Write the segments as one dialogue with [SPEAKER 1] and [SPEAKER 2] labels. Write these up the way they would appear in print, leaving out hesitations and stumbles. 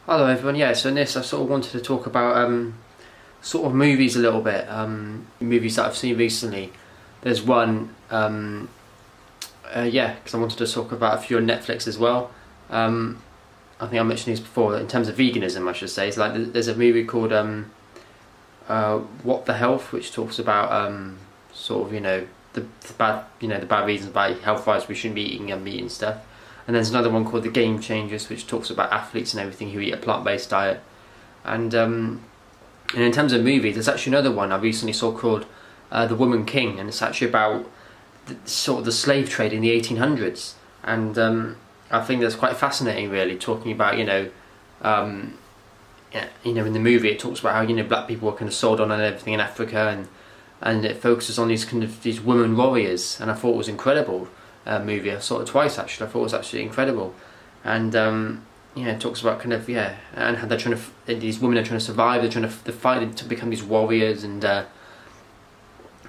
[SPEAKER 1] Hello everyone, yeah, so in this I sort of wanted to talk about sort of movies a little bit, movies that I've seen recently. There's one, yeah, because I wanted to talk about a few on Netflix as well. I think I mentioned these before, in terms of veganism I should say. It's like there's a movie called What the Health, which talks about sort of, the bad, the bad reasons why health-wise we shouldn't be eating meat and stuff. And there's another one called The Game Changers, which talks about athletes and everything who eat a plant-based diet. And in terms of movies, there's actually another one I recently saw called The Woman King, and it's actually about sort of the slave trade in the 1800s. And I think that's quite fascinating, really, talking about, in the movie it talks about how black people were kind of sold on and everything in Africa, and it focuses on these women warriors, and I thought it was incredible. Movie. I saw it twice actually. I thought it was actually incredible, and it talks about and how they're trying to these women are trying to survive. They're trying to fight to become these warriors, and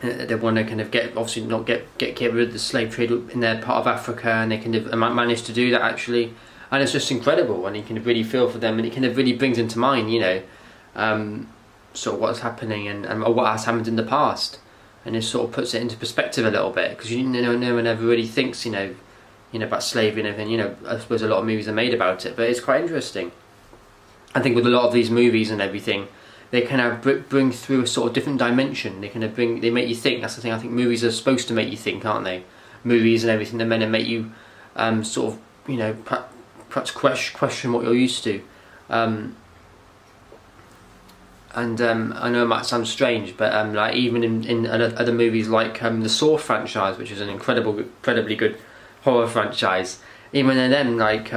[SPEAKER 1] they want to kind of get rid of the slave trade in their part of Africa, and they kind of manage to do that actually, and it's just incredible. And you can really feel for them, and it kind of really brings into mind, sort of what's happening and what has happened in the past. And it sort of puts it into perspective a little bit, because no one ever really thinks about slavery and everything. I suppose a lot of movies are made about it, but it's quite interesting. I think with a lot of these movies and everything, they kind of bring through a sort of different dimension. They make you think. That's the thing. I think movies are supposed to make you think, aren't they? Movies and everything, they're meant to make you sort of perhaps question what you're used to. And I know it might sound strange, but like even in other movies like the Saw franchise, which is an incredibly good horror franchise, even in them, like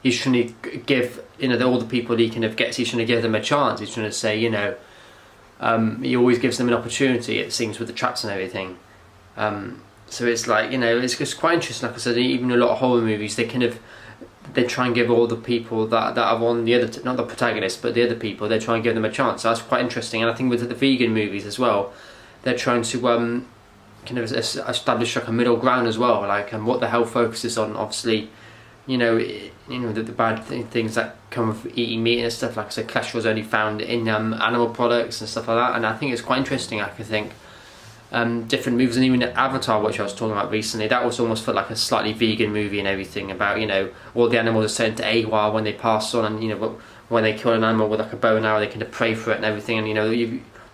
[SPEAKER 1] he's trying to give all the people he kind of gets, he's trying to give them a chance. He's trying to say, he always gives them an opportunity, it seems, with the traps and everything. So it's like, it's just quite interesting. Like I said, even a lot of horror movies, they try and give all the people that are on the other, not the protagonists, but the other people, they try and give them a chance. So that's quite interesting. And I think with the vegan movies as well, they're trying to kind of establish like a middle ground as well. Like What the Health focuses on, obviously, the bad things that come with eating meat and stuff. Like I said, cholesterol is only found in animal products and stuff like that. And I think it's quite interesting. I can think different movies, and even Avatar, which I was talking about recently, that was almost felt like a slightly vegan movie and everything, about all the animals are sent to AWOL when they pass on, and when they kill an animal with like a bow and arrow, they kind of pray for it and everything, and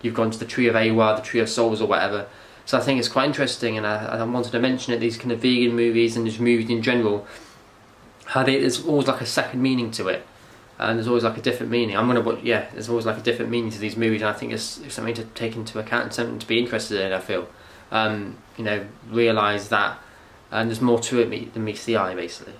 [SPEAKER 1] you've gone to the tree of AWOL, the tree of souls or whatever. So I think it's quite interesting, and I wanted to mention it, these kind of vegan movies and just movies in general, how there's always like a second meaning to it. And there's always like a different meaning. There's always like a different meaning to these movies, and I think it's something to take into account and something to be interested in. I feel, realise that, and there's more to it than meets the eye, basically.